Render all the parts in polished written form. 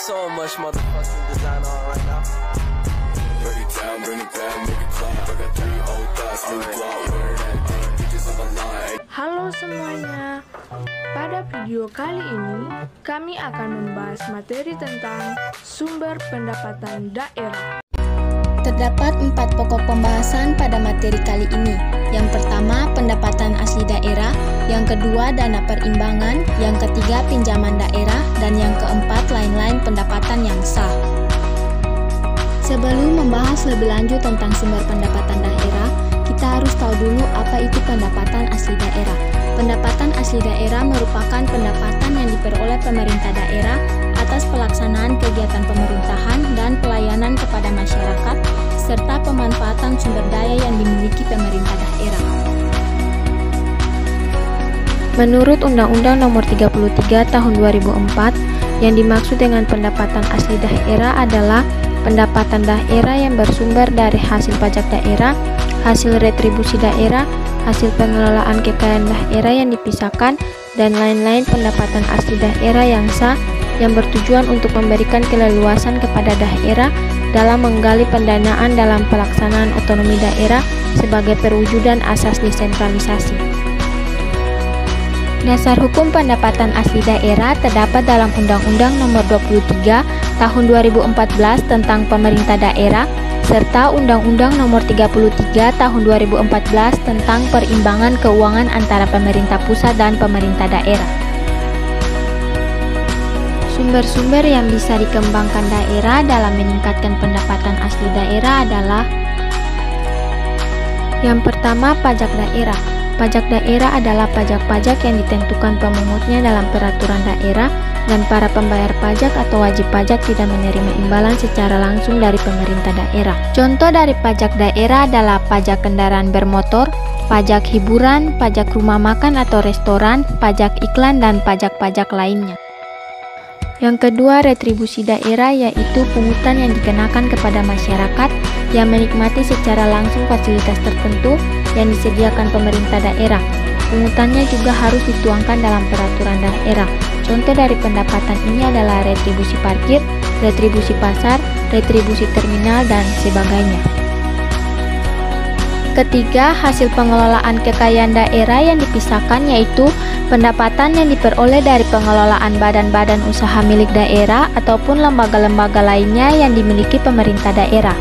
so much motherfucking design on right now. Bring it down, make it clap. I got 3 old thoughts, new block. Where that thing, bitches on the line. Halo semuanya, pada video kali ini kami akan membahas materi tentang sumber pendapatan daerah. Terdapat 4 pokok pembahasan pada materi kali ini. Yang pertama, pendapatan asli daerah. Yang kedua, dana perimbangan. Yang ketiga, pinjaman daerah. Dan yang keempat, lain-lain pendapatan yang sah. Sebelum membahas lebih lanjut tentang sumber pendapatan daerah, kita harus tahu dulu apa itu pendapatan asli daerah. Pendapatan asli daerah merupakan pendapatan yang diperoleh pemerintah daerah atas pelaksanaan kegiatan pemerintahan dan pelayanan kepada masyarakat, serta pemanfaatan sumber daya yang dimiliki pemerintah daerah. Menurut Undang-Undang Nomor 33 Tahun 2004, yang dimaksud dengan pendapatan asli daerah adalah pendapatan daerah yang bersumber dari hasil pajak daerah, hasil retribusi daerah, hasil pengelolaan kekayaan daerah yang dipisahkan, dan lain-lain pendapatan asli daerah yang sah yang bertujuan untuk memberikan keleluasan kepada daerah dalam menggali pendanaan dalam pelaksanaan otonomi daerah sebagai perwujudan asas desentralisasi. Dasar hukum pendapatan asli daerah terdapat dalam Undang-Undang Nomor 23 Tahun 2014 tentang Pemerintah Daerah serta Undang-Undang Nomor 33 Tahun 2014 tentang perimbangan keuangan antara pemerintah pusat dan pemerintah daerah. Sumber-sumber yang bisa dikembangkan daerah dalam meningkatkan pendapatan asli daerah adalah: yang pertama, pajak daerah. Pajak daerah adalah pajak-pajak yang ditentukan pemungutnya dalam peraturan daerah, dan para pembayar pajak atau wajib pajak tidak menerima imbalan secara langsung dari pemerintah daerah. Contoh dari pajak daerah adalah pajak kendaraan bermotor, pajak hiburan, pajak rumah makan atau restoran, pajak iklan, dan pajak-pajak lainnya. Yang kedua, retribusi daerah, yaitu pungutan yang dikenakan kepada masyarakat yang menikmati secara langsung fasilitas tertentu yang disediakan pemerintah daerah. Pungutannya juga harus dituangkan dalam peraturan daerah. Contoh dari pendapatan ini adalah retribusi parkir, retribusi pasar, retribusi terminal, dan sebagainya. Ketiga, hasil pengelolaan kekayaan daerah yang dipisahkan, yaitu pendapatan yang diperoleh dari pengelolaan badan-badan usaha milik daerah ataupun lembaga-lembaga lainnya yang dimiliki pemerintah daerah.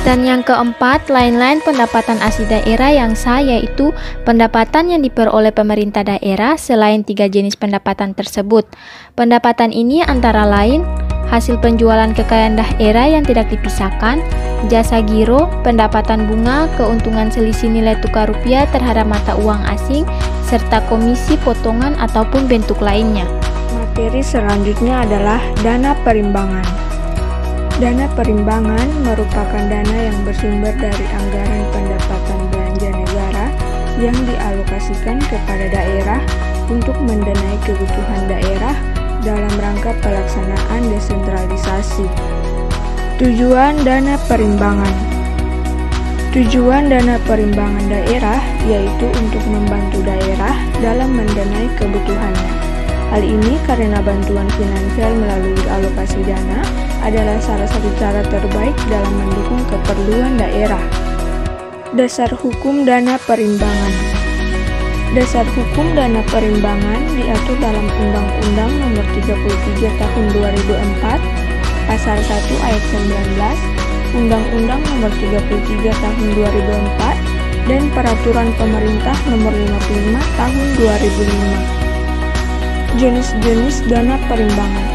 Dan yang keempat, lain-lain pendapatan asli daerah yang sah, yaitu pendapatan yang diperoleh pemerintah daerah selain 3 jenis pendapatan tersebut. Pendapatan ini antara lain hasil penjualan kekayaan daerah yang tidak dipisahkan, jasa giro, pendapatan bunga, keuntungan selisih nilai tukar rupiah terhadap mata uang asing, serta komisi, potongan, ataupun bentuk lainnya. Materi selanjutnya adalah dana perimbangan. Dana perimbangan merupakan dana yang bersumber dari anggaran pendapatan belanja negara yang dialokasikan kepada daerah untuk mendanai kebutuhan daerah dalam rangka pelaksanaan desentralisasi. Tujuan dana perimbangan. Tujuan dana perimbangan daerah yaitu untuk membantu daerah dalam mendanai kebutuhannya. Hal ini karena bantuan finansial melalui alokasi dana adalah salah satu cara terbaik dalam mendukung keperluan daerah. Dasar hukum dana perimbangan. Dasar hukum dana perimbangan diatur dalam Undang-Undang Nomor 33 Tahun 2004, Pasal 1 Ayat 19, Undang-Undang Nomor 33 Tahun 2004, dan Peraturan Pemerintah Nomor 55 Tahun 2005. Jenis-jenis dana perimbangan.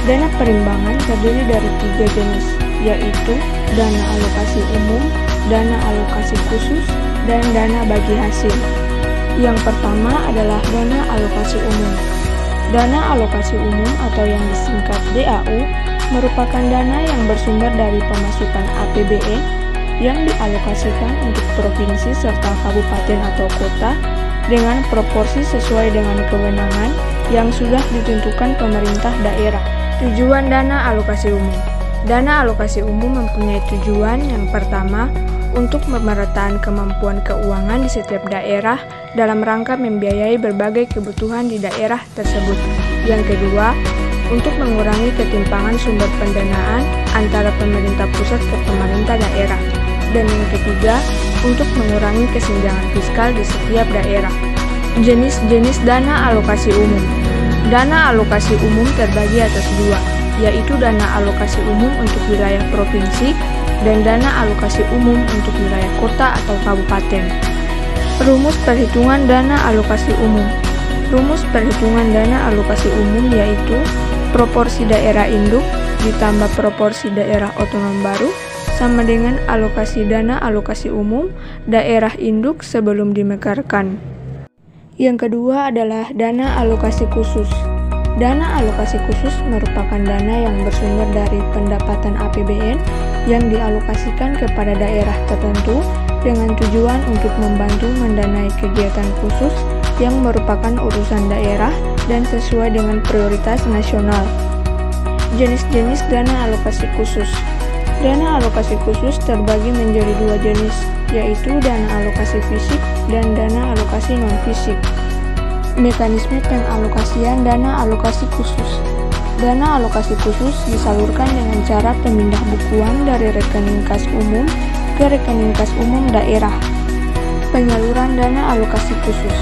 Dana perimbangan terdiri dari 3 jenis, yaitu dana alokasi umum, dana alokasi khusus, dan dana bagi hasil. Yang pertama adalah dana alokasi umum. Dana alokasi umum atau yang disingkat DAU merupakan dana yang bersumber dari pemasukan APBN yang dialokasikan untuk provinsi serta kabupaten atau kota dengan proporsi sesuai dengan kewenangan yang sudah ditentukan pemerintah daerah. Tujuan dana alokasi umum. Dana alokasi umum mempunyai tujuan yang pertama untuk pemerataan kemampuan keuangan di setiap daerah dalam rangka membiayai berbagai kebutuhan di daerah tersebut. Yang kedua, untuk mengurangi ketimpangan sumber pendanaan antara pemerintah pusat ke pemerintah daerah. Dan yang ketiga, untuk mengurangi kesenjangan fiskal di setiap daerah. Jenis-jenis dana alokasi umum. Dana alokasi umum terbagi atas dua, yaitu dana alokasi umum untuk wilayah provinsi dan dana alokasi umum untuk wilayah kota atau kabupaten. Rumus perhitungan dana alokasi umum. Rumus perhitungan dana alokasi umum yaitu proporsi daerah induk ditambah proporsi daerah otonom baru sama dengan alokasi dana alokasi umum daerah induk sebelum dimekarkan. Yang kedua adalah dana alokasi khusus. Dana alokasi khusus merupakan dana yang bersumber dari pendapatan APBN yang dialokasikan kepada daerah tertentu dengan tujuan untuk membantu mendanai kegiatan khusus yang merupakan urusan daerah dan sesuai dengan prioritas nasional. Jenis-jenis dana alokasi khusus. Dana alokasi khusus terbagi menjadi dua jenis, yaitu dana alokasi fisik dan dana alokasi non-fisik. Mekanisme pengalokasian dana alokasi khusus. Dana alokasi khusus disalurkan dengan cara pemindah bukuan dari rekening kas umum ke rekening kas umum daerah. Penyaluran dana alokasi khusus.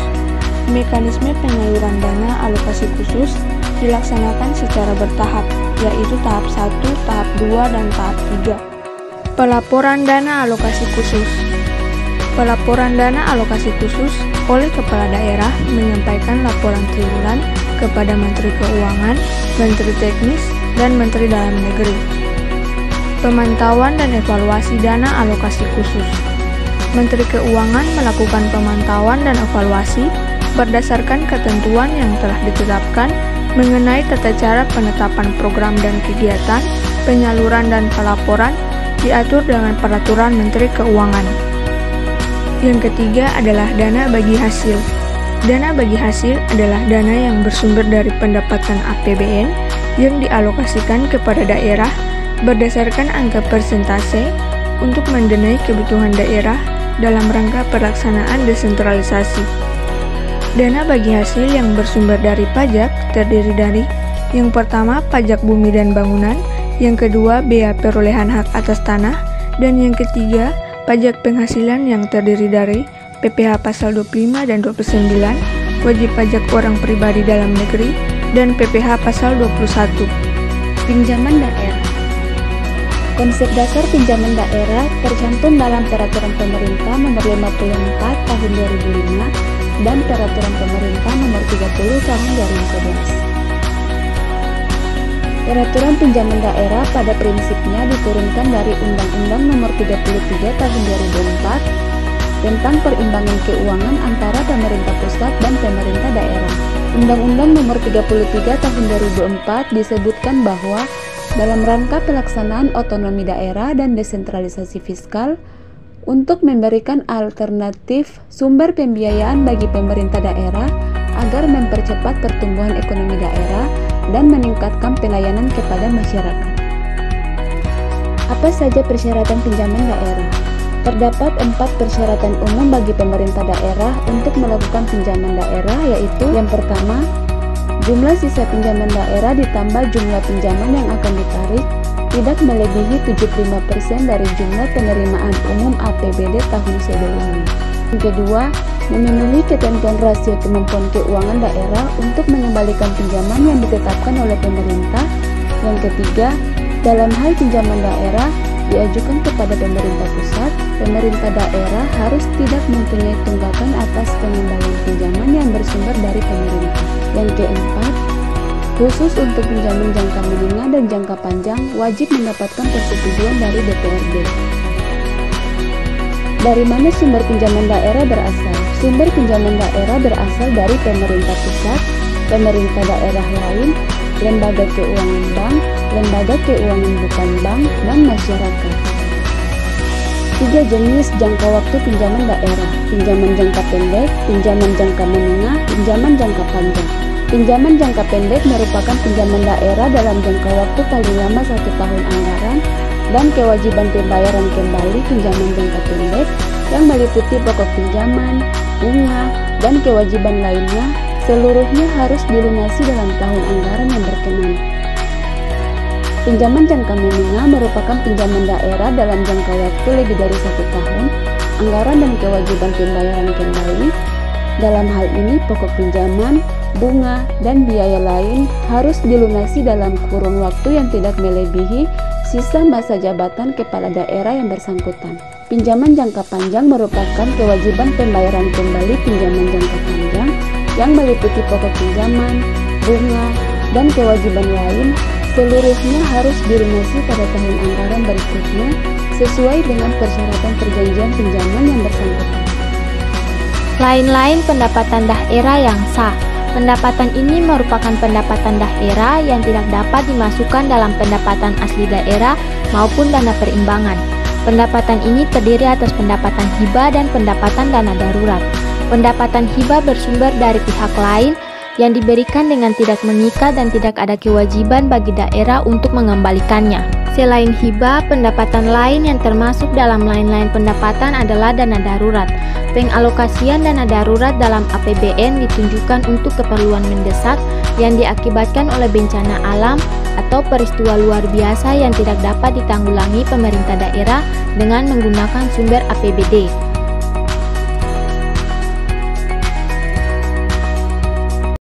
Mekanisme penyaluran dana alokasi khusus dilaksanakan secara bertahap, yaitu tahap 1, tahap 2, dan tahap 3. Pelaporan dana alokasi khusus. Pelaporan dana alokasi khusus oleh Kepala Daerah menyampaikan laporan triwulan kepada Menteri Keuangan, Menteri Teknis, dan Menteri Dalam Negeri. Pemantauan dan evaluasi dana alokasi khusus. Menteri Keuangan melakukan pemantauan dan evaluasi berdasarkan ketentuan yang telah ditetapkan mengenai tata cara penetapan program dan kegiatan, penyaluran dan pelaporan diatur dengan Peraturan Menteri Keuangan. Yang ketiga adalah dana bagi hasil. Dana bagi hasil adalah dana yang bersumber dari pendapatan APBN yang dialokasikan kepada daerah berdasarkan angka persentase untuk mendanai kebutuhan daerah dalam rangka pelaksanaan desentralisasi. Dana bagi hasil yang bersumber dari pajak terdiri dari yang pertama pajak bumi dan bangunan, yang kedua bea perolehan hak atas tanah, dan yang ketiga pajak penghasilan yang terdiri dari PPh pasal 25 dan 29, wajib pajak orang pribadi dalam negeri, dan PPh pasal 21. Pinjaman daerah. Konsep dasar pinjaman daerah tercantum dalam Peraturan Pemerintah Nomor 54 Tahun 2005 dan Peraturan Pemerintah Nomor 30 Tahun 2011. Peraturan pinjaman daerah pada prinsipnya diturunkan dari Undang-Undang Nomor 33 Tahun 2004 tentang perimbangan keuangan antara pemerintah pusat dan pemerintah daerah. Undang-Undang Nomor 33 Tahun 2004 disebutkan bahwa dalam rangka pelaksanaan otonomi daerah dan desentralisasi fiskal untuk memberikan alternatif sumber pembiayaan bagi pemerintah daerah agar mempercepat pertumbuhan ekonomi daerah dan meningkatkan pelayanan kepada masyarakat. Apa saja persyaratan pinjaman daerah? Terdapat 4 persyaratan umum bagi pemerintah daerah untuk melakukan pinjaman daerah, yaitu yang pertama, jumlah sisa pinjaman daerah ditambah jumlah pinjaman yang akan ditarik tidak melebihi 75% dari jumlah penerimaan umum APBD tahun sebelumnya. Yang kedua, memenuhi ketentuan rasio kemampuan keuangan daerah untuk mengembalikan pinjaman yang ditetapkan oleh pemerintah. Yang ketiga, dalam hal pinjaman daerah diajukan kepada pemerintah pusat, pemerintah daerah harus tidak mempunyai tunggakan atas pengembalian pinjaman yang bersumber dari pemerintah. Yang keempat, khusus untuk pinjaman jangka menengah dan jangka panjang wajib mendapatkan persetujuan dari DPRD. Dari mana sumber pinjaman daerah berasal? Sumber pinjaman daerah berasal dari pemerintah pusat, pemerintah daerah lain, lembaga keuangan bank, lembaga keuangan bukan bank, dan masyarakat. 3 jenis jangka waktu pinjaman daerah: pinjaman jangka pendek, pinjaman jangka menengah, pinjaman jangka panjang. Pinjaman jangka pendek merupakan pinjaman daerah dalam jangka waktu paling lama 1 tahun anggaran dan kewajiban pembayaran kembali pinjaman jangka pendek yang meliputi pokok pinjaman, bunga, dan kewajiban lainnya seluruhnya harus dilunasi dalam tahun anggaran yang berkenan. Pinjaman jangka menengah merupakan pinjaman daerah dalam jangka waktu lebih dari 1 tahun, anggaran dan kewajiban pembayaran kembali. Dalam hal ini, pokok pinjaman, bunga, dan biaya lain harus dilunasi dalam kurun waktu yang tidak melebihi sisa masa jabatan kepala daerah yang bersangkutan. Pinjaman jangka panjang merupakan kewajiban pembayaran kembali pinjaman jangka panjang yang meliputi pokok pinjaman, bunga, dan kewajiban lain seluruhnya harus dilunasi pada tahun anggaran berikutnya sesuai dengan persyaratan perjanjian pinjaman yang bersangkutan. Lain-lain pendapatan daerah yang sah. Pendapatan ini merupakan pendapatan daerah yang tidak dapat dimasukkan dalam pendapatan asli daerah maupun dana perimbangan. Pendapatan ini terdiri atas pendapatan hibah dan pendapatan dana darurat. Pendapatan hibah bersumber dari pihak lain yang diberikan dengan tidak mengikat dan tidak ada kewajiban bagi daerah untuk mengembalikannya. Selain hibah, pendapatan lain yang termasuk dalam lain-lain pendapatan adalah dana darurat. Pengalokasian dana darurat dalam APBN ditunjukkan untuk keperluan mendesak yang diakibatkan oleh bencana alam atau peristiwa luar biasa yang tidak dapat ditanggulangi pemerintah daerah dengan menggunakan sumber APBD.